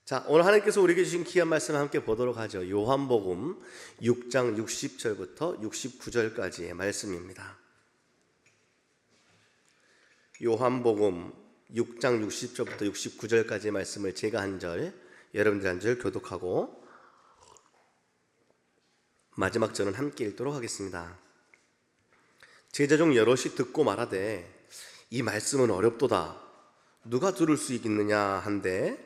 자, 오늘 하나님께서 우리에게 주신 귀한 말씀을 함께 보도록 하죠. 요한복음 6장 60절부터 69절까지의 말씀입니다. 요한복음 6장 60절부터 69절까지의 말씀을 제가 한 절, 여러분들 한 절 교독하고 마지막 절은 함께 읽도록 하겠습니다. 제자 중 여럿이 듣고 말하되 이 말씀은 어렵도다. 누가 들을 수 있겠느냐 한데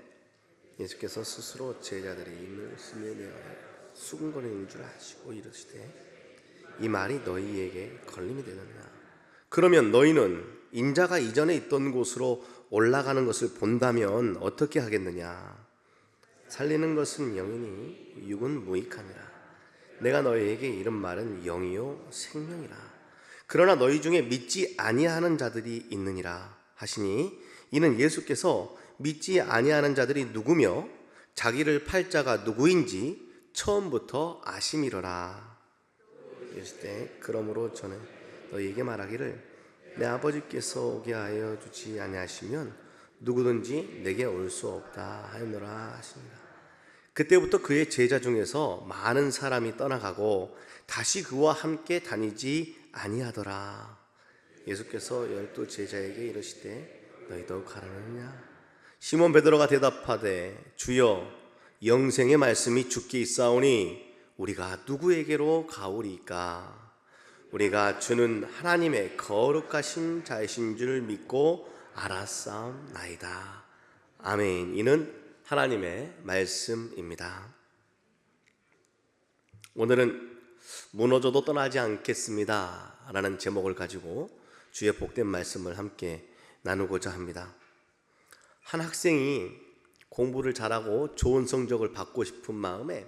예수께서 스스로 제자들의 입을 스며내어 수군거리는 줄 아시고 이르시되 이 말이 너희에게 걸림이 되느냐. 그러면 너희는 인자가 이전에 있던 곳으로 올라가는 것을 본다면 어떻게 하겠느냐. 살리는 것은 영이니 육은 무익함이라. 내가 너희에게 이른 말은 영이요 생명이라. 그러나 너희 중에 믿지 아니하는 자들이 있느니라 하시니 이는 예수께서 믿지 아니하는 자들이 누구며 자기를 팔 자가 누구인지 처음부터 아심이로라. 이르시되 그러므로 저는 너희에게 말하기를 내 아버지께서 오게 하여 주지 아니하시면 누구든지 내게 올 수 없다 하였노라 하십니다. 그때부터 그의 제자 중에서 많은 사람이 떠나가고 다시 그와 함께 다니지 아니하더라. 예수께서 12 제자에게 이르시되 너희도 가라느냐. 시몬 베드로가 대답하되 주여 영생의 말씀이 주께 있사오니 우리가 누구에게로 가오리까. 우리가 주는 하나님의 거룩하신 자이신 줄 믿고 알았사옵나이다. 아멘. 이는 하나님의 말씀입니다. 오늘은 무너져도 떠나지 않겠습니다 라는 제목을 가지고 주의 복된 말씀을 함께 나누고자 합니다. 한 학생이 공부를 잘하고 좋은 성적을 받고 싶은 마음에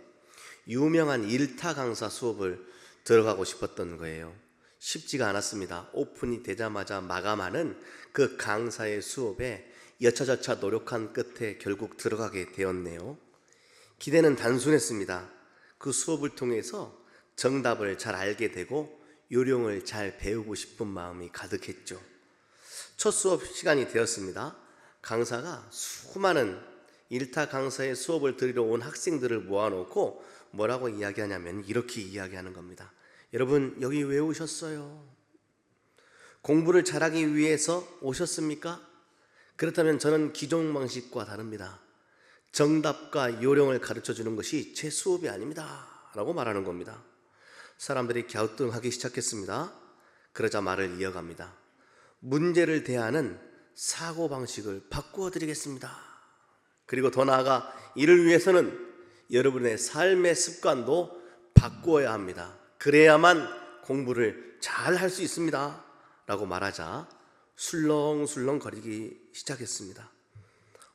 유명한 일타 강사 수업을 들어가고 싶었던 거예요. 쉽지가 않았습니다. 오픈이 되자마자 마감하는 그 강사의 수업에 여차저차 노력한 끝에 결국 들어가게 되었네요. 기대는 단순했습니다. 그 수업을 통해서 정답을 잘 알게 되고 요령을 잘 배우고 싶은 마음이 가득했죠. 첫 수업 시간이 되었습니다. 강사가 수많은 일타 강사의 수업을 들으러 온 학생들을 모아놓고 뭐라고 이야기하냐면 이렇게 이야기하는 겁니다. 여러분 여기 왜 오셨어요? 공부를 잘하기 위해서 오셨습니까? 그렇다면 저는 기존 방식과 다릅니다. 정답과 요령을 가르쳐주는 것이 제 수업이 아닙니다 라고 말하는 겁니다. 사람들이 갸우뚱하기 시작했습니다. 그러자 말을 이어갑니다. 문제를 대하는 사고방식을 바꾸어 드리겠습니다. 그리고 더 나아가 이를 위해서는 여러분의 삶의 습관도 바꾸어야 합니다. 그래야만 공부를 잘 할 수 있습니다 라고 말하자 술렁술렁 거리기 시작했습니다.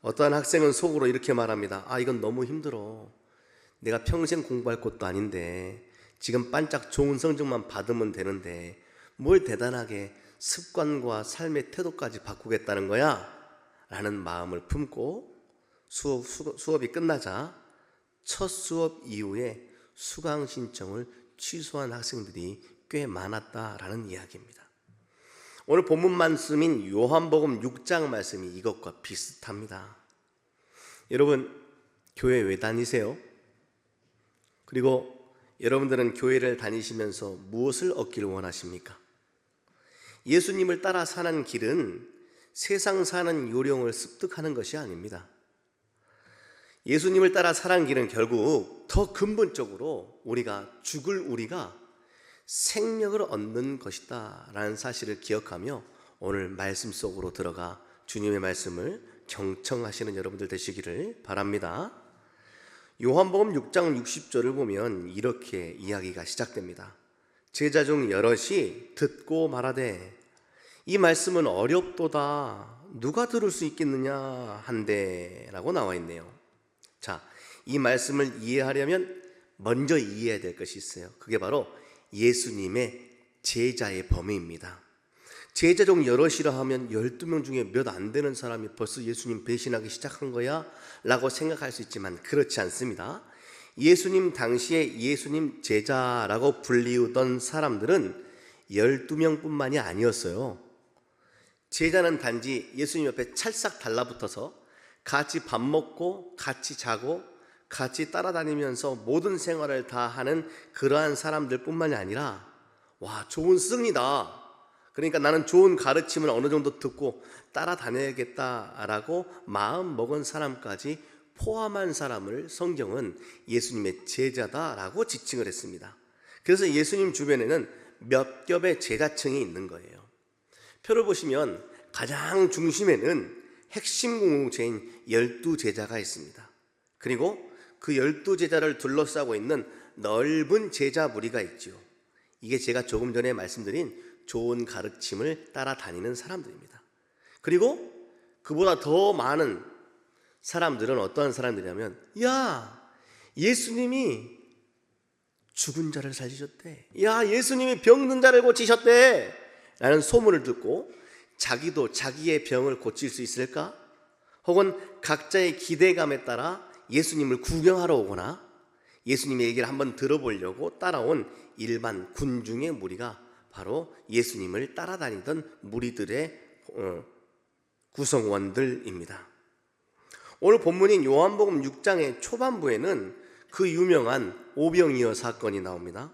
어떠한 학생은 속으로 이렇게 말합니다. 이건 너무 힘들어. 내가 평생 공부할 것도 아닌데 지금 반짝 좋은 성적만 받으면 되는데 뭘 대단하게 습관과 삶의 태도까지 바꾸겠다는 거야? 라는 마음을 품고 수업이 끝나자 첫 수업 이후에 수강 신청을 취소한 학생들이 꽤 많았다라는 이야기입니다. 오늘 본문 말씀인 요한복음 6장 말씀이 이것과 비슷합니다. 여러분 교회 왜 다니세요? 그리고 여러분들은 교회를 다니시면서 무엇을 얻기를 원하십니까? 예수님을 따라 사는 길은 세상 사는 요령을 습득하는 것이 아닙니다. 예수님을 따라 사는 길은 결국 더 근본적으로 우리가 생명을 얻는 것이다 라는 사실을 기억하며 오늘 말씀 속으로 들어가 주님의 말씀을 경청하시는 여러분들 되시기를 바랍니다. 요한복음 6장 60절을 보면 이렇게 이야기가 시작됩니다. 제자 중 여럿이 듣고 말하되 이 말씀은 어렵도다. 누가 들을 수 있겠느냐 한데 라고 나와 있네요. 자, 이 말씀을 이해하려면 먼저 이해해야 될 것이 있어요. 그게 바로 예수님의 제자의 범위입니다. 제자 중 여럿이라 하면 12명 중에 몇 안 되는 사람이 벌써 예수님 배신하기 시작한 거야? 라고 생각할 수 있지만 그렇지 않습니다. 예수님 당시에 예수님 제자라고 불리우던 사람들은 12명뿐만이 아니었어요. 제자는 단지 예수님 옆에 찰싹 달라붙어서 같이 밥 먹고 같이 자고 같이 따라다니면서 모든 생활을 다 하는 그러한 사람들 뿐만이 아니라 와, 좋은 승이다. 그러니까 나는 좋은 가르침을 어느 정도 듣고 따라다녀야겠다라고 마음 먹은 사람까지 포함한 사람을 성경은 예수님의 제자다라고 지칭을 했습니다. 그래서 예수님 주변에는 몇 겹의 제자층이 있는 거예요. 표를 보시면 가장 중심에는 핵심 공동체인 12제자가 있습니다. 그리고 그 12제자를 둘러싸고 있는 넓은 제자 무리가 있죠. 이게 제가 조금 전에 말씀드린 좋은 가르침을 따라다니는 사람들입니다. 그리고 그보다 더 많은 사람들은 어떠한 사람들이냐면, 야, 예수님이 죽은 자를 살리셨대. 야, 예수님이 병든 자를 고치셨대. 라는 소문을 듣고 자기도 자기의 병을 고칠 수 있을까? 혹은 각자의 기대감에 따라 예수님을 구경하러 오거나 예수님의 얘기를 한번 들어보려고 따라온 일반 군중의 무리가 바로 예수님을 따라다니던 무리들의 구성원들입니다. 오늘 본문인 요한복음 6장의 초반부에는 그 유명한 오병이어 사건이 나옵니다.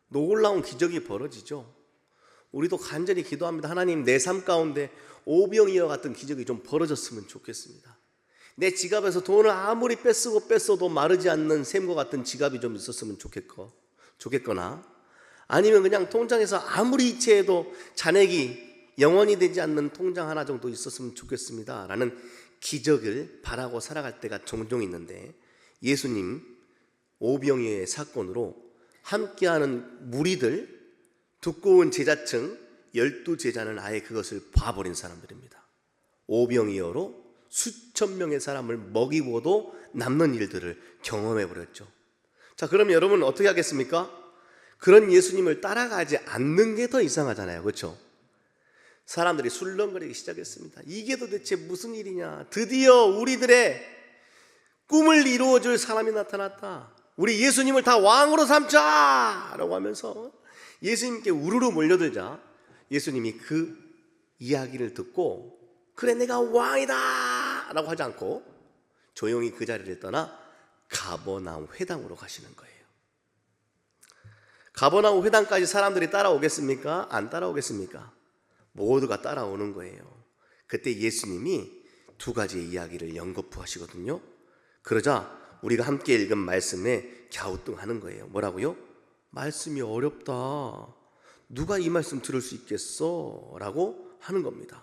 놀라운 기적이 벌어지죠. 우리도 간절히 기도합니다. 하나님, 내 삶 가운데 오병이어 같은 기적이 좀 벌어졌으면 좋겠습니다. 내 지갑에서 돈을 아무리 뺐어도 마르지 않는 샘과 같은 지갑이 좀 있었으면 좋겠거나, 아니면 그냥 통장에서 아무리 이체해도 잔액이 영원히 되지 않는 통장 하나 정도 있었으면 좋겠습니다 라는 기적을 바라고 살아갈 때가 종종 있는데, 예수님 오병이어의 사건으로 함께하는 무리들, 두꺼운 제자층 12제자는 아예 그것을 봐버린 사람들입니다. 오병이어로 수천 명의 사람을 먹이고도 남는 일들을 경험해버렸죠. 자, 그럼 여러분 어떻게 하겠습니까? 그런 예수님을 따라가지 않는 게 더 이상하잖아요. 그렇죠? 사람들이 술렁거리기 시작했습니다. 이게 도대체 무슨 일이냐? 드디어 우리들의 꿈을 이루어줄 사람이 나타났다. 우리 예수님을 다 왕으로 삼자! 라고 하면서 예수님께 우르르 몰려들자 예수님이 그 이야기를 듣고 그래, 내가 왕이다! 라고 하지 않고 조용히 그 자리를 떠나 가버나움 회당으로 가시는 거예요. 가버나움 회당까지 사람들이 따라오겠습니까? 안 따라오겠습니까? 모두가 따라오는 거예요. 그때 예수님이 두 가지의 이야기를 연거푸하시거든요. 그러자 우리가 함께 읽은 말씀에 갸우뚱하는 거예요. 뭐라고요? 말씀이 어렵다. 누가 이 말씀 들을 수 있겠어? 라고 하는 겁니다.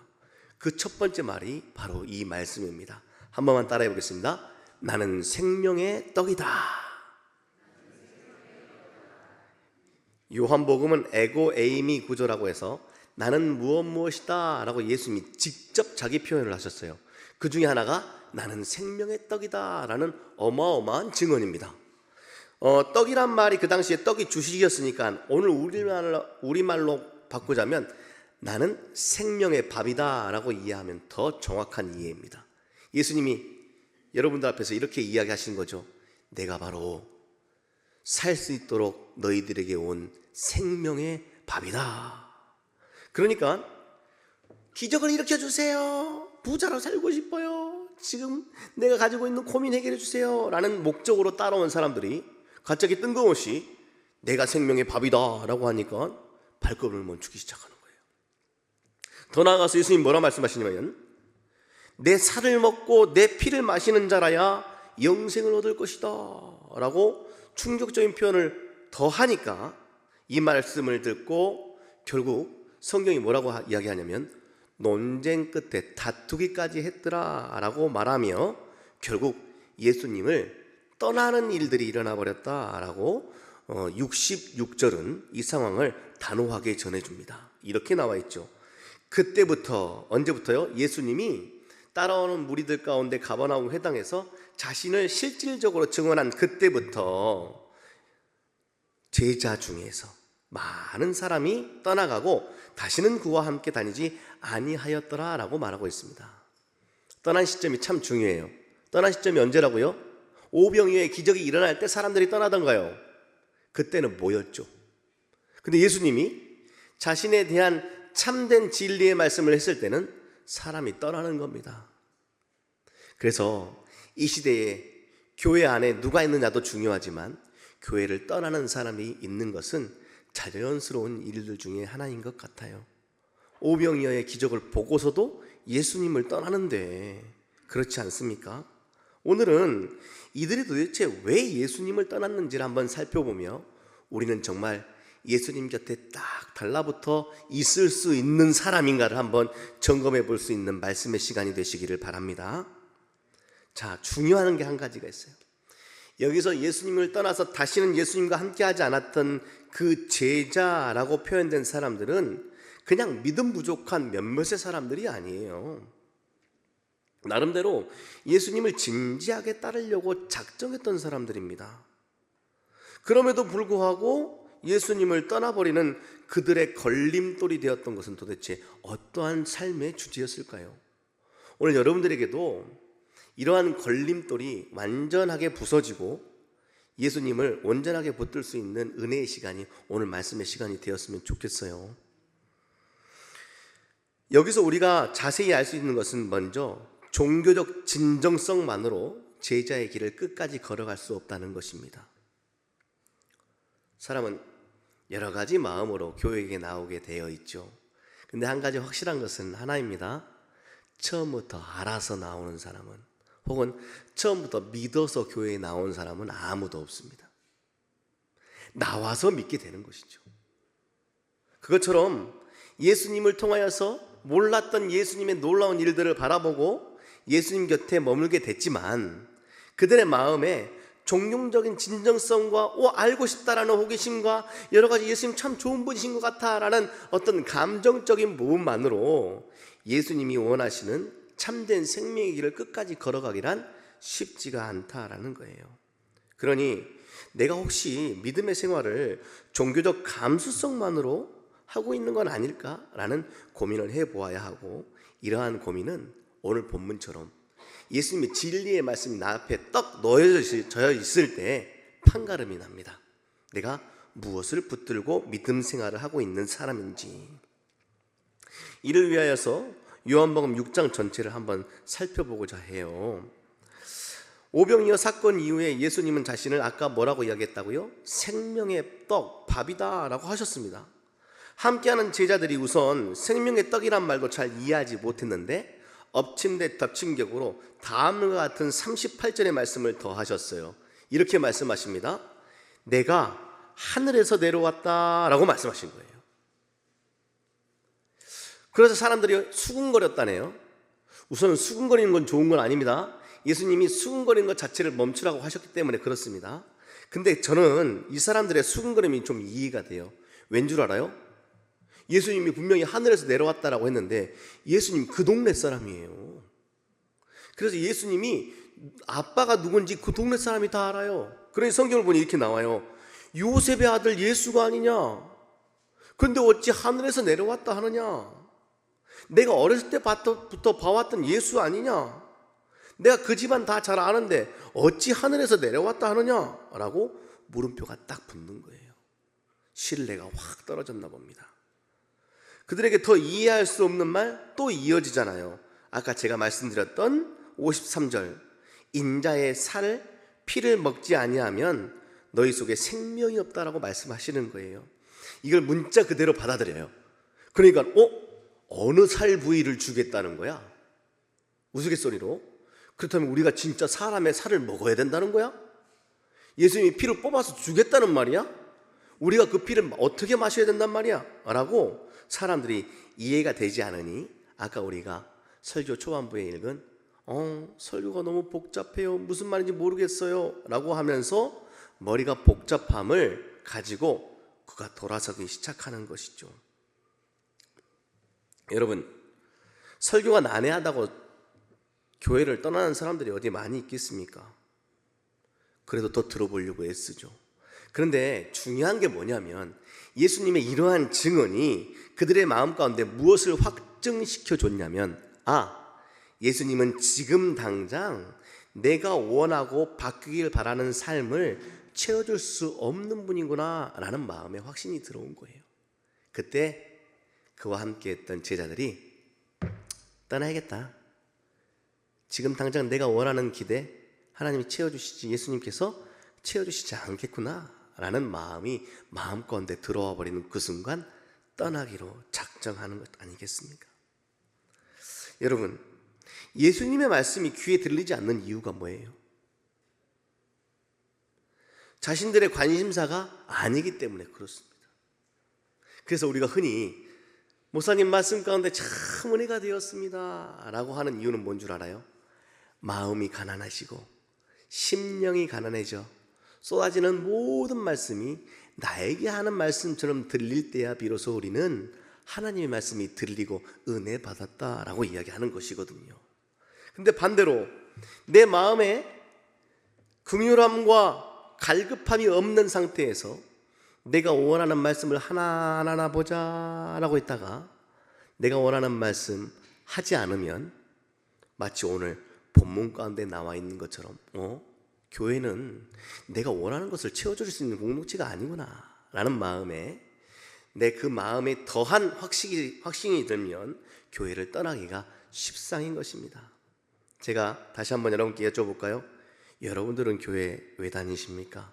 그 첫 번째 말이 바로 이 말씀입니다. 한 번만 따라해 보겠습니다. 나는 생명의 떡이다. 요한복음은 에고 에이미 구조라고 해서 나는 무엇이다 라고 예수님이 직접 자기 표현을 하셨어요. 그 중에 하나가 나는 생명의 떡이다 라는 어마어마한 증언입니다. 떡이란 말이 그 당시에 떡이 주식이었으니까 오늘 우리말로 바꾸자면 나는 생명의 밥이다 라고 이해하면 더 정확한 이해입니다. 예수님이 여러분들 앞에서 이렇게 이야기하시는 거죠. 내가 바로 살 수 있도록 너희들에게 온 생명의 밥이다. 그러니까 기적을 일으켜주세요. 부자로 살고 싶어요. 지금 내가 가지고 있는 고민 해결해 주세요 라는 목적으로 따라온 사람들이 갑자기 뜬금없이 내가 생명의 밥이다 라고 하니까 발걸음을 멈추기 시작하는 거예요. 더 나아가서 예수님 뭐라 말씀하시냐면 내 살을 먹고 내 피를 마시는 자라야 영생을 얻을 것이다 라고 충격적인 표현을 더 하니까 이 말씀을 듣고 결국 성경이 뭐라고 이야기하냐면 논쟁 끝에 다투기까지 했더라 라고 말하며 결국 예수님을 떠나는 일들이 일어나 버렸다라고 66절은 이 상황을 단호하게 전해줍니다. 이렇게 나와 있죠. 그때부터, 언제부터요? 예수님이 따라오는 무리들 가운데 가버나움 회당에서 자신을 실질적으로 증언한 그때부터 제자 중에서 많은 사람이 떠나가고 다시는 그와 함께 다니지 아니하였더라라고 말하고 있습니다. 떠난 시점이 참 중요해요. 떠난 시점이 언제라고요? 오병이어의 기적이 일어날 때 사람들이 떠나던가요? 그때는 뭐였죠? 근데 예수님이 자신에 대한 참된 진리의 말씀을 했을 때는 사람이 떠나는 겁니다. 그래서 이 시대에 교회 안에 누가 있느냐도 중요하지만 교회를 떠나는 사람이 있는 것은 자연스러운 일들 중에 하나인 것 같아요. 오병이어의 기적을 보고서도 예수님을 떠나는데 그렇지 않습니까? 오늘은 이들이 도대체 왜 예수님을 떠났는지를 한번 살펴보며 우리는 정말 예수님 곁에 딱 달라붙어 있을 수 있는 사람인가를 한번 점검해 볼 수 있는 말씀의 시간이 되시기를 바랍니다. 자, 중요한 게 한 가지가 있어요. 여기서 예수님을 떠나서 다시는 예수님과 함께하지 않았던 그 제자라고 표현된 사람들은 그냥 믿음 부족한 몇몇의 사람들이 아니에요. 나름대로 예수님을 진지하게 따르려고 작정했던 사람들입니다. 그럼에도 불구하고 예수님을 떠나버리는 그들의 걸림돌이 되었던 것은 도대체 어떠한 삶의 주제였을까요? 오늘 여러분들에게도 이러한 걸림돌이 완전하게 부서지고 예수님을 온전하게 붙들 수 있는 은혜의 시간이 오늘 말씀의 시간이 되었으면 좋겠어요. 여기서 우리가 자세히 알 수 있는 것은 먼저 종교적 진정성만으로 제자의 길을 끝까지 걸어갈 수 없다는 것입니다. 사람은 여러 가지 마음으로 교회에 나오게 되어 있죠. 근데 한 가지 확실한 것은 하나입니다. 처음부터 알아서 나오는 사람은, 혹은 처음부터 믿어서 교회에 나온 사람은 아무도 없습니다. 나와서 믿게 되는 것이죠. 그것처럼 예수님을 통하여서 몰랐던 예수님의 놀라운 일들을 바라보고 예수님 곁에 머물게 됐지만 그들의 마음에 종용적인 진정성과 알고 싶다라는 호기심과 여러 가지 예수님 참 좋은 분이신 것 같아라는 어떤 감정적인 모음만으로 예수님이 원하시는 참된 생명의 길을 끝까지 걸어가기란 쉽지가 않다라는 거예요. 그러니 내가 혹시 믿음의 생활을 종교적 감수성만으로 하고 있는 건 아닐까라는 고민을 해보아야 하고, 이러한 고민은 오늘 본문처럼 예수님의 진리의 말씀이 나 앞에 떡 놓여져 있을 때 판가름이 납니다. 내가 무엇을 붙들고 믿음 생활을 하고 있는 사람인지. 이를 위하여서 요한복음 6장 전체를 한번 살펴보고자 해요. 오병이어 사건 이후에 예수님은 자신을 아까 뭐라고 이야기했다고요? 생명의 떡, 밥이다 라고 하셨습니다. 함께하는 제자들이 우선 생명의 떡이란 말도 잘 이해하지 못했는데 엎친 데 덮친 격으로 다음과 같은 38절의 말씀을 더 하셨어요. 이렇게 말씀하십니다. 내가 하늘에서 내려왔다라고 말씀하신 거예요. 그래서 사람들이 수군거렸다네요. 우선 수군거리는 건 좋은 건 아닙니다. 예수님이 수군거리는 것 자체를 멈추라고 하셨기 때문에 그렇습니다. 근데 저는 이 사람들의 수군거림이 좀 이해가 돼요. 왠 줄 알아요? 예수님이 분명히 하늘에서 내려왔다라고 했는데 예수님 그 동네 사람이에요. 그래서 예수님이 아빠가 누군지 그 동네 사람이 다 알아요. 그러니 성경을 보니 이렇게 나와요. 요셉의 아들 예수가 아니냐? 그런데 어찌 하늘에서 내려왔다 하느냐? 내가 어렸을 때부터 봐왔던 예수 아니냐? 내가 그 집안 다 잘 아는데 어찌 하늘에서 내려왔다 하느냐? 라고 물음표가 딱 붙는 거예요. 신뢰가 확 떨어졌나 봅니다. 그들에게 더 이해할 수 없는 말 또 이어지잖아요. 아까 제가 말씀드렸던 53절, 인자의 살 피를 먹지 아니하면 너희 속에 생명이 없다라고 말씀하시는 거예요. 이걸 문자 그대로 받아들여요. 그러니까 어느 살 부위를 주겠다는 거야? 우스갯소리로. 그렇다면 우리가 진짜 사람의 살을 먹어야 된다는 거야? 예수님이 피를 뽑아서 주겠다는 말이야? 우리가 그 피를 어떻게 마셔야 된단 말이야? 라고 사람들이 이해가 되지 않으니 아까 우리가 설교 초반부에 읽은 설교가 너무 복잡해요, 무슨 말인지 모르겠어요 라고 하면서 머리가 복잡함을 가지고 그가 돌아서기 시작하는 것이죠. 여러분, 설교가 난해하다고 교회를 떠나는 사람들이 어디 많이 있겠습니까? 그래도 더 들어보려고 애쓰죠. 그런데 중요한 게 뭐냐면 예수님의 이러한 증언이 그들의 마음 가운데 무엇을 확증시켜 줬냐면 예수님은 지금 당장 내가 원하고 바뀌길 바라는 삶을 채워줄 수 없는 분이구나 라는 마음에 확신이 들어온 거예요. 그때 그와 함께 했던 제자들이 떠나야겠다, 지금 당장 내가 원하는 기대 하나님이 채워주시지 예수님께서 채워주시지 않겠구나 라는 마음이 마음가운데 들어와 버리는 그 순간 떠나기로 작정하는 것 아니겠습니까? 여러분, 예수님의 말씀이 귀에 들리지 않는 이유가 뭐예요? 자신들의 관심사가 아니기 때문에 그렇습니다. 그래서 우리가 흔히 목사님 말씀 가운데 참 은혜가 되었습니다 라고 하는 이유는 뭔 줄 알아요? 마음이 가난하시고 심령이 가난해져 쏟아지는 모든 말씀이 나에게 하는 말씀처럼 들릴 때야 비로소 우리는 하나님의 말씀이 들리고 은혜 받았다라고 이야기하는 것이거든요. 근데 반대로 내 마음에 긍휼함과 갈급함이 없는 상태에서 내가 원하는 말씀을 하나하나 보자 라고 했다가 내가 원하는 말씀 하지 않으면 마치 오늘 본문 가운데 나와 있는 것처럼 교회는 내가 원하는 것을 채워줄 수 있는 공동체가 아니구나 라는 마음에 내 그 마음에 더한 확신이 들면 교회를 떠나기가 십상인 것입니다. 제가 다시 한번 여러분께 여쭤볼까요? 여러분들은 교회 왜 다니십니까?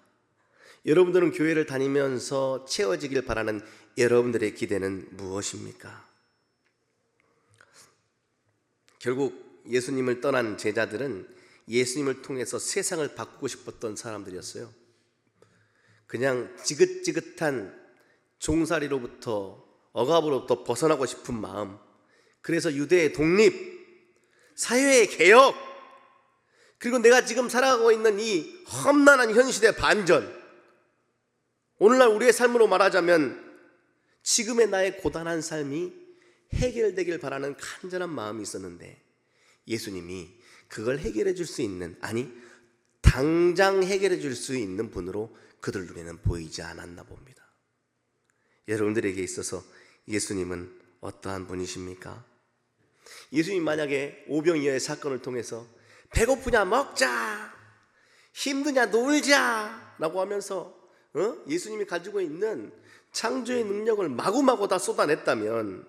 여러분들은 교회를 다니면서 채워지길 바라는 여러분들의 기대는 무엇입니까? 결국 예수님을 떠난 제자들은 예수님을 통해서 세상을 바꾸고 싶었던 사람들이었어요. 그냥 지긋지긋한 종살이로부터 억압으로부터 벗어나고 싶은 마음, 그래서 유대의 독립, 사회의 개혁, 그리고 내가 지금 살아가고 있는 이 험난한 현실의 반전, 오늘날 우리의 삶으로 말하자면 지금의 나의 고단한 삶이 해결되길 바라는 간절한 마음이 있었는데 예수님이 그걸 해결해 줄 수 있는, 아니 당장 해결해 줄 수 있는 분으로 그들 눈에는 보이지 않았나 봅니다. 여러분들에게 있어서 예수님은 어떠한 분이십니까? 예수님 만약에 오병이어의 사건을 통해서 배고프냐 먹자, 힘드냐 놀자 라고 하면서 예수님이 가지고 있는 창조의 능력을 마구마구 다 쏟아냈다면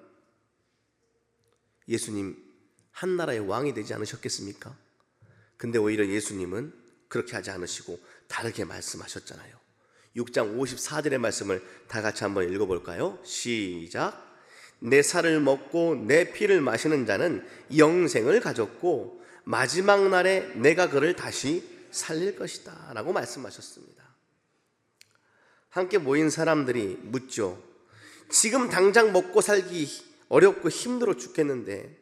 예수님 한 나라의 왕이 되지 않으셨겠습니까? 근데 오히려 예수님은 그렇게 하지 않으시고 다르게 말씀하셨잖아요. 6장 54절의 말씀을 다 같이 한번 읽어볼까요? 시작. 내 살을 먹고 내 피를 마시는 자는 영생을 가졌고 마지막 날에 내가 그를 다시 살릴 것이다 라고 말씀하셨습니다. 함께 모인 사람들이 묻죠. 지금 당장 먹고 살기 어렵고 힘들어 죽겠는데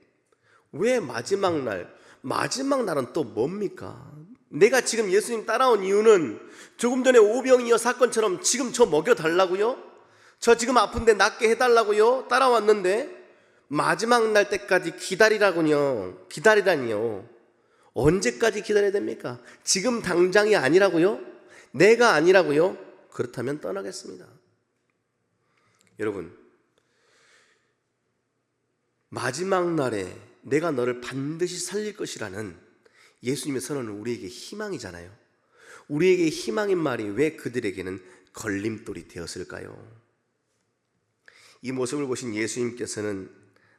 왜 마지막 날은 또 뭡니까? 내가 지금 예수님 따라온 이유는 조금 전에 오병이어 사건처럼 지금 저 먹여달라고요? 저 지금 아픈데 낫게 해달라고요? 따라왔는데 마지막 날 때까지 기다리라군요. 기다리라니요. 언제까지 기다려야 됩니까? 지금 당장이 아니라고요? 내가 아니라고요? 그렇다면 떠나겠습니다. 여러분, 마지막 날에 내가 너를 반드시 살릴 것이라는 예수님의 선언은 우리에게 희망이잖아요. 우리에게 희망인 말이 왜 그들에게는 걸림돌이 되었을까요? 이 모습을 보신 예수님께서는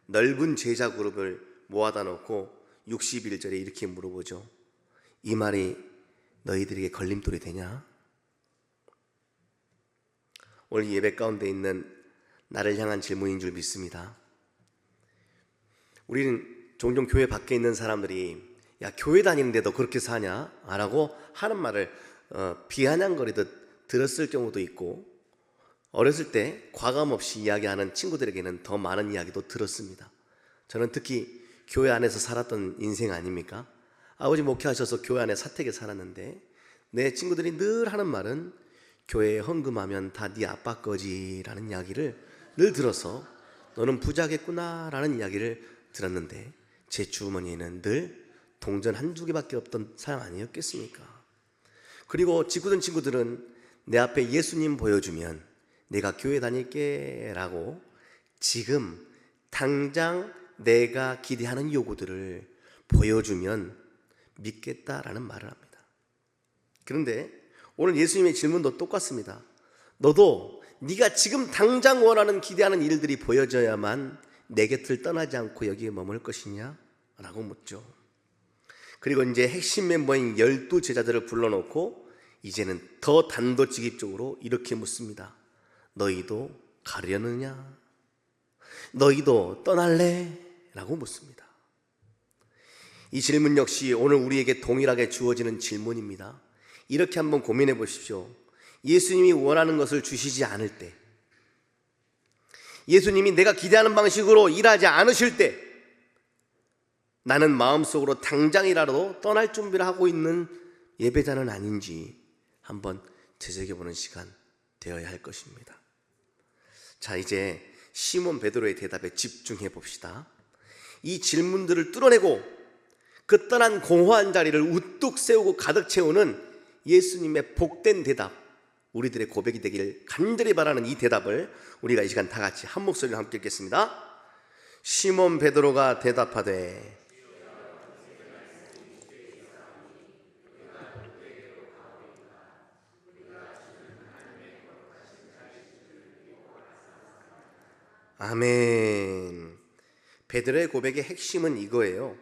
넓은 제자 그룹을 모아다 놓고 61절에 이렇게 물어보죠. 이 말이 너희들에게 걸림돌이 되냐? 오늘 예배 가운데 있는 나를 향한 질문인 줄 믿습니다. 우리는 종종 교회 밖에 있는 사람들이 야, 교회 다니는데도 그렇게 사냐? 라고 하는 말을 비아냥거리듯 들었을 경우도 있고, 어렸을 때 과감 없이 이야기하는 친구들에게는 더 많은 이야기도 들었습니다. 저는 특히 교회 안에서 살았던 인생 아닙니까? 아버지 목회하셔서 교회 안에 사택에 살았는데 내 친구들이 늘 하는 말은 교회에 헌금하면 다 네 아빠 거지 라는 이야기를 늘 들어서 너는 부자겠구나 라는 이야기를 들었는데 제 주머니에는 늘 동전 한두 개밖에 없던 사람 아니었겠습니까? 그리고 짓궂은 친구들은 내 앞에 예수님 보여주면 내가 교회 다닐게 라고 지금 당장 내가 기대하는 요구들을 보여주면 믿겠다라는 말을 합니다. 그런데 오늘 예수님의 질문도 똑같습니다. 너도 네가 지금 당장 원하는 기대하는 일들이 보여져야만 내 곁을 떠나지 않고 여기에 머물 것이냐? 라고 묻죠. 그리고 이제 핵심 멤버인 12제자들을 불러놓고 이제는 더 단도직입적으로 이렇게 묻습니다. 너희도 가려느냐? 너희도 떠날래? 라고 묻습니다. 이 질문 역시 오늘 우리에게 동일하게 주어지는 질문입니다. 이렇게 한번 고민해 보십시오. 예수님이 원하는 것을 주시지 않을 때, 예수님이 내가 기대하는 방식으로 일하지 않으실 때, 나는 마음속으로 당장이라도 떠날 준비를 하고 있는 예배자는 아닌지 한번 되새겨보는 시간 되어야 할 것입니다. 자, 이제 시몬 베드로의 대답에 집중해 봅시다. 이 질문들을 뚫어내고 그 떠난 공허한 자리를 우뚝 세우고 가득 채우는 예수님의 복된 대답, 우리들의 고백이 되기를 간절히 바라는 이 대답을 우리가 이 시간 다 같이 한 목소리로 함께 읽겠습니다. 시몬 베드로가 대답하되 아멘. 베드로의 고백의 핵심은 이거예요.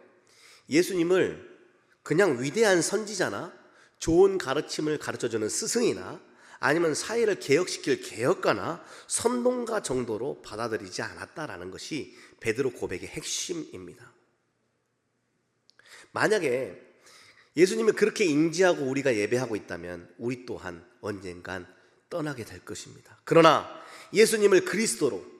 예수님을 그냥 위대한 선지자나 좋은 가르침을 가르쳐주는 스승이나 아니면 사회를 개혁시킬 개혁가나 선동가 정도로 받아들이지 않았다라는 것이 베드로 고백의 핵심입니다. 만약에 예수님을 그렇게 인지하고 우리가 예배하고 있다면 우리 또한 언젠간 떠나게 될 것입니다. 그러나 예수님을 그리스도로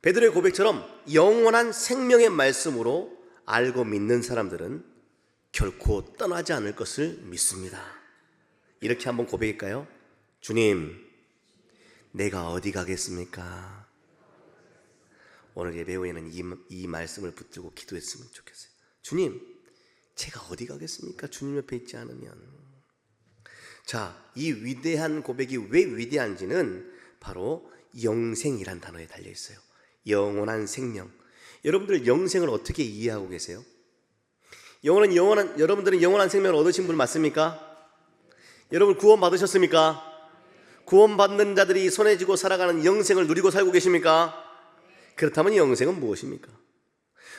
베드로의 고백처럼 영원한 생명의 말씀으로 알고 믿는 사람들은 결코 떠나지 않을 것을 믿습니다. 이렇게 한번 고백할까요? 주님, 내가 어디 가겠습니까? 오늘 예배 후에는 이 말씀을 붙들고 기도했으면 좋겠어요. 주님, 제가 어디 가겠습니까? 주님 옆에 있지 않으면. 자, 이 위대한 고백이 왜 위대한지는 바로 영생이란 단어에 달려 있어요. 영원한 생명. 여러분들 영생을 어떻게 이해하고 계세요? 여러분들은 영원한 생명을 얻으신 분 맞습니까? 여러분 구원 받으셨습니까? 구원받는 자들이 손에 쥐고 살아가는 영생을 누리고 살고 계십니까? 그렇다면 영생은 무엇입니까?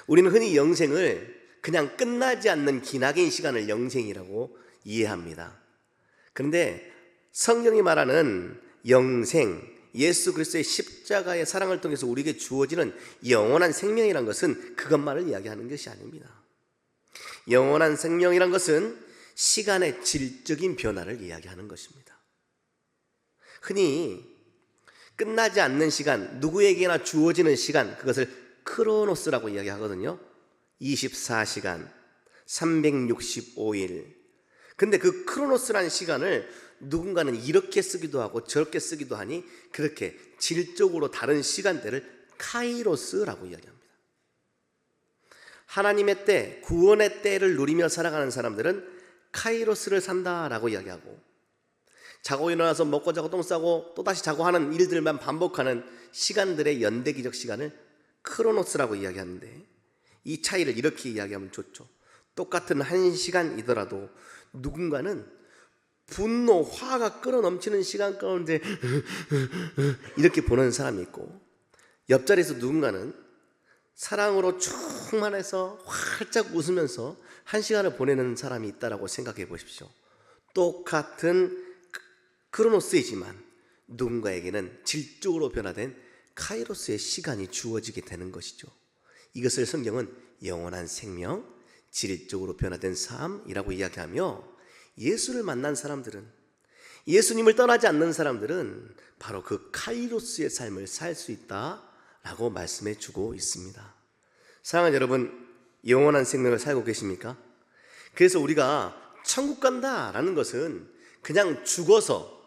우리는 흔히 영생을 그냥 끝나지 않는 기나긴 시간을 영생이라고 이해합니다. 그런데 성경이 말하는 영생, 예수 그리스도의 십자가의 사랑을 통해서 우리에게 주어지는 영원한 생명이란 것은 그것만을 이야기하는 것이 아닙니다. 영원한 생명이란 것은 시간의 질적인 변화를 이야기하는 것입니다. 흔히 끝나지 않는 시간, 누구에게나 주어지는 시간, 그것을 크로노스라고 이야기하거든요. 24시간, 365일. 근데 그 크로노스라는 시간을 누군가는 이렇게 쓰기도 하고 저렇게 쓰기도 하니 그렇게 질적으로 다른 시간대를 카이로스라고 이야기합니다. 하나님의 때, 구원의 때를 누리며 살아가는 사람들은 카이로스를 산다라고 이야기하고, 자고 일어나서 먹고 자고 똥 싸고 또다시 자고 하는 일들만 반복하는 시간들의 연대기적 시간을 크로노스라고 이야기하는데, 이 차이를 이렇게 이야기하면 좋죠. 똑같은 1시간이더라도 누군가는 분노, 화가 끌어넘치는 시간 가운데 이렇게 보는 사람이 있고, 옆자리에서 누군가는 사랑으로 충만해서 활짝 웃으면서 1시간을 보내는 사람이 있다라고 생각해 보십시오. 똑같은 크로노스이지만 누군가에게는 질적으로 변화된 카이로스의 시간이 주어지게 되는 것이죠. 이것을 성경은 영원한 생명, 질적으로 변화된 삶이라고 이야기하며, 예수를 만난 사람들은, 예수님을 떠나지 않는 사람들은 바로 그 카이로스의 삶을 살 수 있다라고 말씀해 주고 있습니다. 사랑하는 여러분, 영원한 생명을 살고 계십니까? 그래서 우리가 천국 간다라는 것은 그냥 죽어서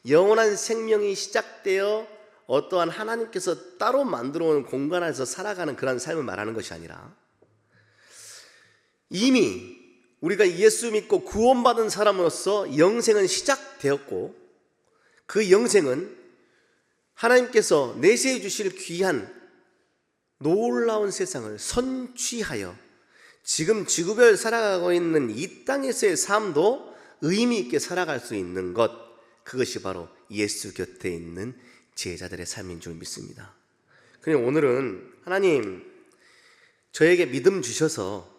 영원한 생명이 시작되어 어떠한 하나님께서 따로 만들어 놓은 공간 안에서 살아가는 그런 삶을 말하는 것이 아니라, 이미 우리가 예수 믿고 구원받은 사람으로서 영생은 시작되었고, 그 영생은 하나님께서 내세해 주실 귀한 놀라운 세상을 선취하여 지금 지구별 살아가고 있는 이 땅에서의 삶도 의미 있게 살아갈 수 있는 것, 그것이 바로 예수 곁에 있는 제자들의 삶인 줄 믿습니다. 그런데 오늘은 하나님, 저에게 믿음 주셔서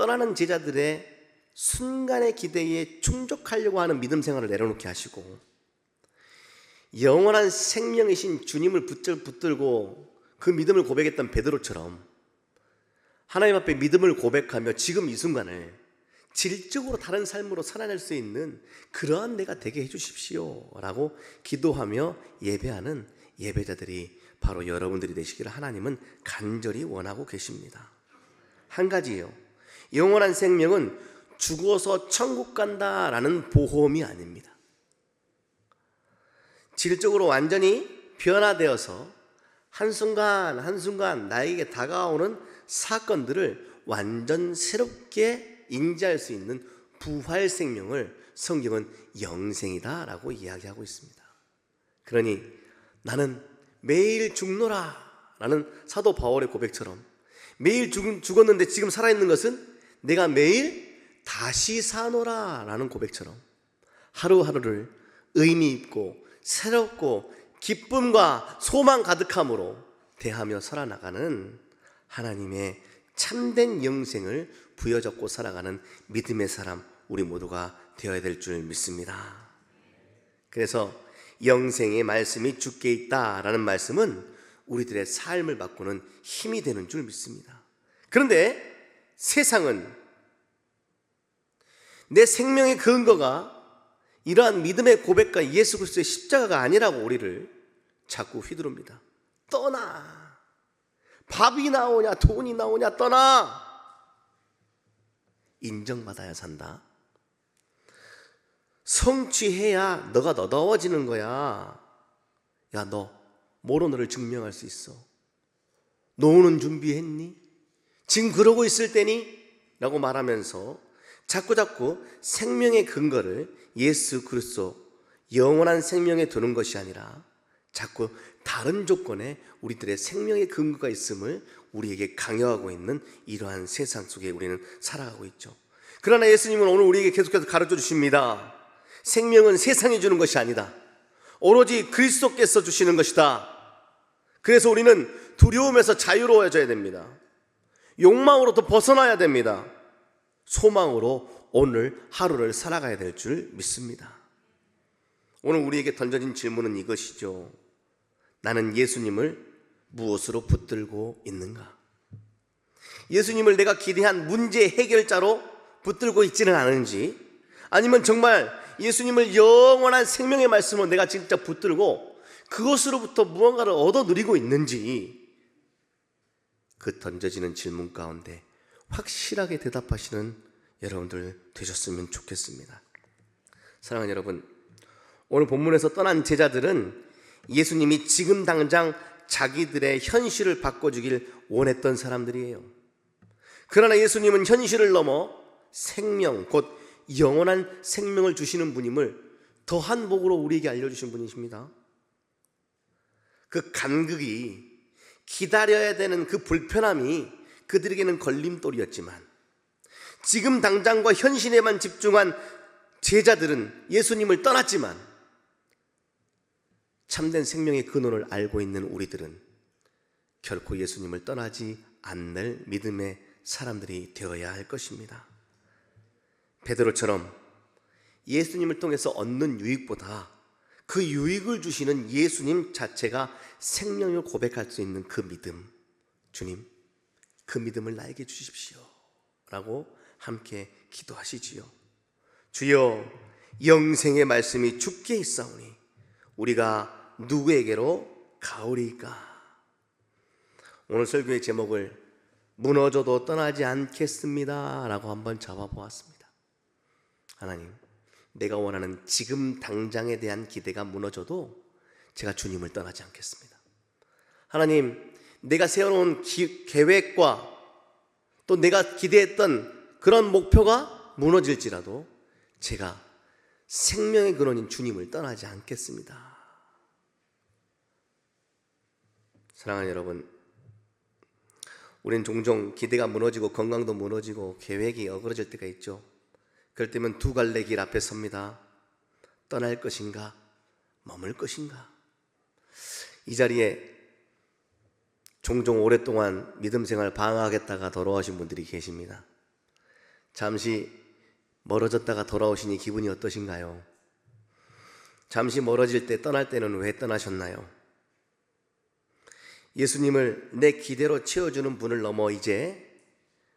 떠나는 제자들의 순간의 기대에 충족하려고 하는 믿음 생활을 내려놓게 하시고, 영원한 생명이신 주님을 붙들고 그 믿음을 고백했던 베드로처럼 하나님 앞에 믿음을 고백하며 지금 이 순간을 질적으로 다른 삶으로 살아낼 수 있는 그러한 내가 되게 해주십시오 라고 기도하며 예배하는 예배자들이 바로 여러분들이 되시기를 하나님은 간절히 원하고 계십니다. 한 가지요, 영원한 생명은 죽어서 천국 간다라는 보험이 아닙니다. 질적으로 완전히 변화되어서 한순간 한순간 나에게 다가오는 사건들을 완전 새롭게 인지할 수 있는 부활 생명을 성경은 영생이다 라고 이야기하고 있습니다. 그러니 나는 매일 죽노라 라는 사도 바울의 고백처럼 매일 죽었는데 지금 살아있는 것은 내가 매일 다시 사노라 라는 고백처럼 하루하루를 의미 있고 새롭고 기쁨과 소망 가득함으로 대하며 살아나가는 하나님의 참된 영생을 부여잡고 살아가는 믿음의 사람 우리 모두가 되어야 될 줄 믿습니다. 그래서 영생의 말씀이 주께 있다라는 말씀은 우리들의 삶을 바꾸는 힘이 되는 줄 믿습니다. 그런데 세상은 내 생명의 근거가 이러한 믿음의 고백과 예수 그리스도의 십자가가 아니라고 우리를 자꾸 휘두릅니다. 떠나, 밥이 나오냐 돈이 나오냐 떠나, 인정받아야 산다, 성취해야 너가 너다워지는 거야, 야 너 뭐로 너를 증명할 수 있어, 노는 준비했니, 지금 그러고 있을 때니? 라고 말하면서 자꾸자꾸 생명의 근거를 예수 그리스도 영원한 생명에 두는 것이 아니라 자꾸 다른 조건에 우리들의 생명의 근거가 있음을 우리에게 강요하고 있는 이러한 세상 속에 우리는 살아가고 있죠. 그러나 예수님은 오늘 우리에게 계속해서 가르쳐 주십니다. 생명은 세상이 주는 것이 아니다, 오로지 그리스도께서 주시는 것이다. 그래서 우리는 두려움에서 자유로워져야 됩니다. 욕망으로부터 벗어나야 됩니다. 소망으로 오늘 하루를 살아가야 될 줄 믿습니다. 오늘 우리에게 던져진 질문은 이것이죠. 나는 예수님을 무엇으로 붙들고 있는가? 예수님을 내가 기대한 문제 해결자로 붙들고 있지는 않은지, 아니면 정말 예수님을 영원한 생명의 말씀으로 내가 진짜 붙들고 그것으로부터 무언가를 얻어 누리고 있는지, 그 던져지는 질문 가운데 확실하게 대답하시는 여러분들 되셨으면 좋겠습니다. 사랑하는 여러분, 오늘 본문에서 떠난 제자들은 예수님이 지금 당장 자기들의 현실을 바꿔주길 원했던 사람들이에요. 그러나 예수님은 현실을 넘어 생명, 곧 영원한 생명을 주시는 분임을 더한 복으로 우리에게 알려주신 분이십니다. 그 간극이, 기다려야 되는 그 불편함이 그들에게는 걸림돌이었지만 지금 당장과 현실에만 집중한 제자들은 예수님을 떠났지만 참된 생명의 근원을 알고 있는 우리들은 결코 예수님을 떠나지 않을 믿음의 사람들이 되어야 할 것입니다. 베드로처럼 예수님을 통해서 얻는 유익보다 그 유익을 주시는 예수님 자체가 생명을 고백할 수 있는 그 믿음, 주님 그 믿음을 나에게 주십시오 라고 함께 기도하시지요. 주여, 영생의 말씀이 주께 있사오니 우리가 누구에게로 가오리까? 오늘 설교의 제목을 무너져도 떠나지 않겠습니다 라고 한번 잡아보았습니다. 하나님, 내가 원하는 지금 당장에 대한 기대가 무너져도 제가 주님을 떠나지 않겠습니다. 하나님, 내가 세워놓은 계획과 또 내가 기대했던 그런 목표가 무너질지라도 제가 생명의 근원인 주님을 떠나지 않겠습니다. 사랑하는 여러분, 우리는 종종 기대가 무너지고 건강도 무너지고 계획이 어그러질 때가 있죠. 그럴 때면 두 갈래 길 앞에 섭니다. 떠날 것인가, 머물 것인가. 이 자리에 종종 오랫동안 믿음 생활 방황하겠다가 돌아오신 분들이 계십니다. 잠시 멀어졌다가 돌아오시니 기분이 어떠신가요? 잠시 멀어질 때 떠날 때는 왜 떠나셨나요? 예수님을 내 기대로 채워주는 분을 넘어 이제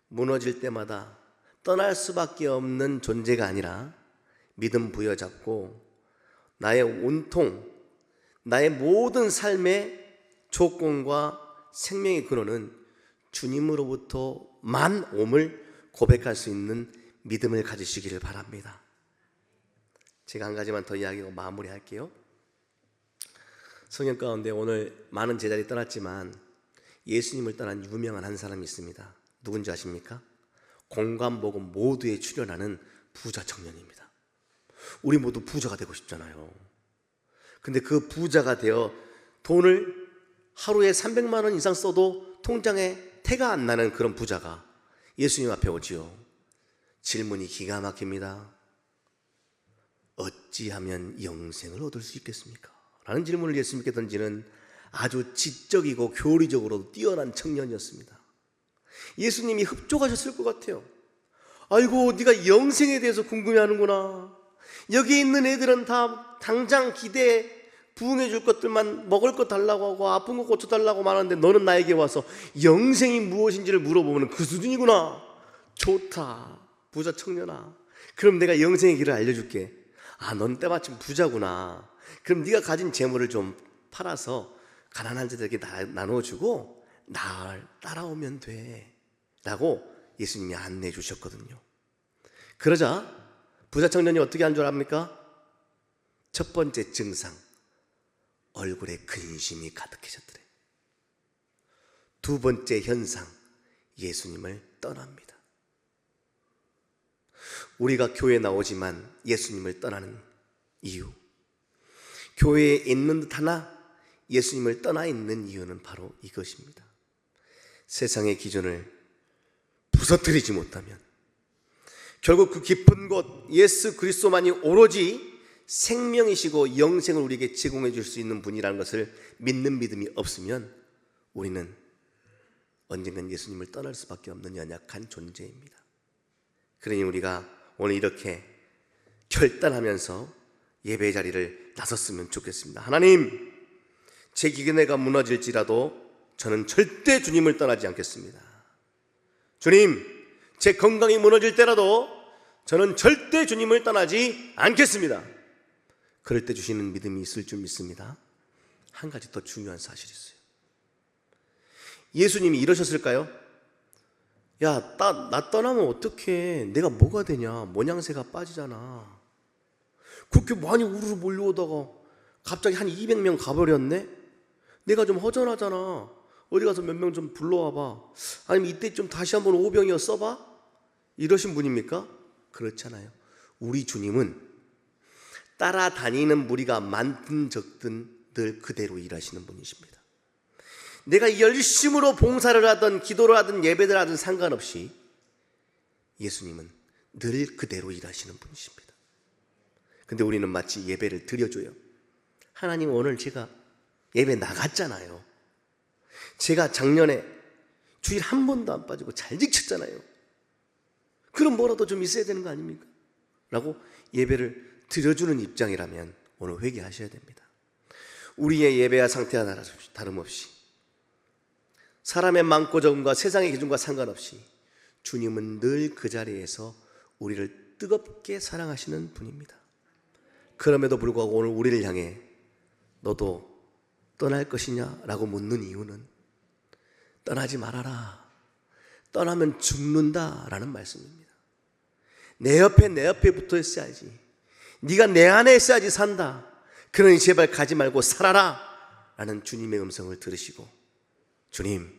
무너질 때마다 떠날 수밖에 없는 존재가 아니라 믿음 부여잡고 나의 온통, 나의 모든 삶의 조건과 생명의 근원은 주님으로부터만 옴을 고백할 수 있는 믿음을 가지시기를 바랍니다. 제가 한 가지만 더 이야기하고 마무리할게요. 성경 가운데 오늘 많은 제자들이 떠났지만 예수님을 떠난 유명한 한 사람이 있습니다. 누군지 아십니까? 공관복음 모두에 출연하는 부자 청년입니다. 우리 모두 부자가 되고 싶잖아요. 근데 그 부자가 되어 돈을 하루에 300만 원 이상 써도 통장에 태가 안 나는 그런 부자가 예수님 앞에 오지요. 질문이 기가 막힙니다. 어찌하면 영생을 얻을 수 있겠습니까? 라는 질문을 예수님께 던지는 아주 지적이고 교리적으로 뛰어난 청년이었습니다. 예수님이 흡족하셨을 것 같아요. 아이고, 네가 영생에 대해서 궁금해하는구나. 여기 있는 애들은 다 당장 기대에 부응해 줄 것들만 먹을 것 달라고 하고 아픈 거 고쳐달라고 말하는데 너는 나에게 와서 영생이 무엇인지를 물어보면 그 수준이구나. 좋다, 부자 청년아. 그럼 내가 영생의 길을 알려줄게. 아, 넌 때마침 부자구나. 그럼 네가 가진 재물을 좀 팔아서 가난한 자들에게 나눠주고 날 따라오면 돼 라고 예수님이 안내해 주셨거든요. 그러자 부자 청년이 어떻게 한 줄 압니까? 첫 번째 증상, 얼굴에 근심이 가득해졌더래. 두 번째 현상, 예수님을 떠납니다. 우리가 교회에 나오지만 예수님을 떠나는 이유, 교회에 있는 듯 하나 예수님을 떠나 있는 이유는 바로 이것입니다. 세상의 기준을 부서뜨리지 못하면 결국 그 깊은 곳 예수 그리스도만이 오로지 생명이시고 영생을 우리에게 제공해 줄 수 있는 분이라는 것을 믿는 믿음이 없으면 우리는 언젠간 예수님을 떠날 수밖에 없는 연약한 존재입니다. 그러니 우리가 오늘 이렇게 결단하면서 예배 자리를 나섰으면 좋겠습니다. 하나님, 제 기근해가 무너질지라도 저는 절대 주님을 떠나지 않겠습니다. 주님, 제 건강이 무너질 때라도 저는 절대 주님을 떠나지 않겠습니다. 그럴 때 주시는 믿음이 있을 줄 믿습니다. 한 가지 더 중요한 사실이 있어요. 예수님이 이러셨을까요? 야, 나 떠나면 어떡해. 내가 뭐가 되냐. 모양새가 빠지잖아. 그렇게 많이 우르르 몰려오다가 갑자기 한 200명 가버렸네? 내가 좀 허전하잖아. 어디 가서 몇 명 좀 불러와봐. 아니면 이때 좀 다시 한번 오병이어 써봐? 이러신 분입니까? 그렇잖아요. 우리 주님은 따라다니는 무리가 많든 적든 늘 그대로 일하시는 분이십니다. 내가 열심으로 봉사를 하든 기도를 하든 예배를 하든 상관없이 예수님은 늘 그대로 일하시는 분이십니다. 근데 우리는 마치 예배를 드려줘요. 하나님, 오늘 제가 예배 나갔잖아요. 제가 작년에 주일 한 번도 안 빠지고 잘 지켰잖아요. 그럼 뭐라도 좀 있어야 되는 거 아닙니까? 라고 예배를 드려주는 입장이라면 오늘 회개하셔야 됩니다. 우리의 예배와 상태와 다름없이 사람의 많고 적음과 세상의 기준과 상관없이 주님은 늘 그 자리에서 우리를 뜨겁게 사랑하시는 분입니다. 그럼에도 불구하고 오늘 우리를 향해 너도 떠날 것이냐? 라고 묻는 이유는 떠나지 말아라. 떠나면 죽는다 라는 말씀입니다. 내 옆에 붙어 있어야지. 네가 내 안에 있어야지 산다. 그러니 제발 가지 말고 살아라 라는 주님의 음성을 들으시고, 주님,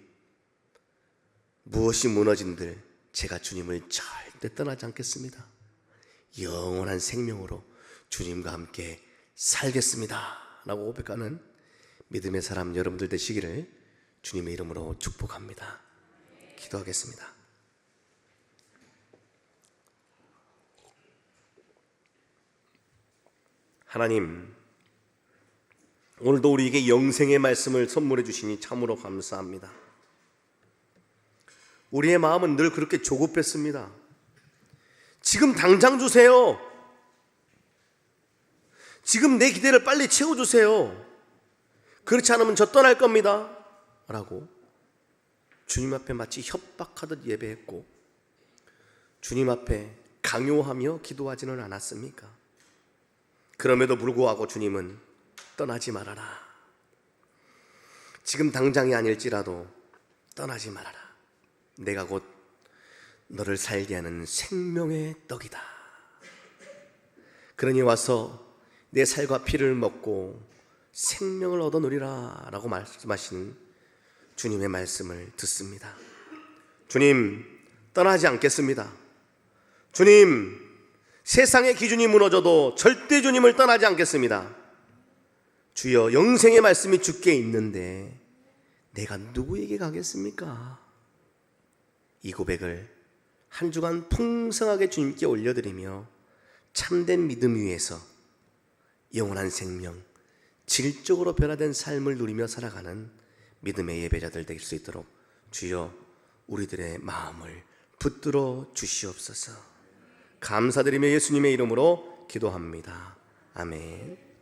무엇이 무너진들 제가 주님을 절대 떠나지 않겠습니다. 영원한 생명으로 주님과 함께 살겠습니다 라고 고백하는 믿음의 사람 여러분들 되시기를 주님의 이름으로 축복합니다. 기도하겠습니다. 하나님, 오늘도 우리에게 영생의 말씀을 선물해 주시니 참으로 감사합니다. 우리의 마음은 늘 그렇게 조급했습니다. 지금 당장 주세요. 지금 내 기대를 빨리 채워주세요. 그렇지 않으면 저 떠날 겁니다. 라고 주님 앞에 마치 협박하듯 예배했고 주님 앞에 강요하며 기도하지는 않았습니까? 그럼에도 불구하고 주님은 떠나지 말아라. 지금 당장이 아닐지라도 떠나지 말아라. 내가 곧 너를 살게 하는 생명의 떡이다. 그러니 와서 내 살과 피를 먹고 생명을 얻어누리라 라고 말씀하시는 주님의 말씀을 듣습니다. 주님, 떠나지 않겠습니다. 주님, 세상의 기준이 무너져도 절대 주님을 떠나지 않겠습니다. 주여, 영생의 말씀이 주께 있는데 내가 누구에게 가겠습니까? 이 고백을 한 주간 풍성하게 주님께 올려드리며 참된 믿음 위에서 영원한 생명, 질적으로 변화된 삶을 누리며 살아가는 믿음의 예배자들 될 수 있도록 주여 우리들의 마음을 붙들어 주시옵소서. 감사드리며 예수님의 이름으로 기도합니다. 아멘.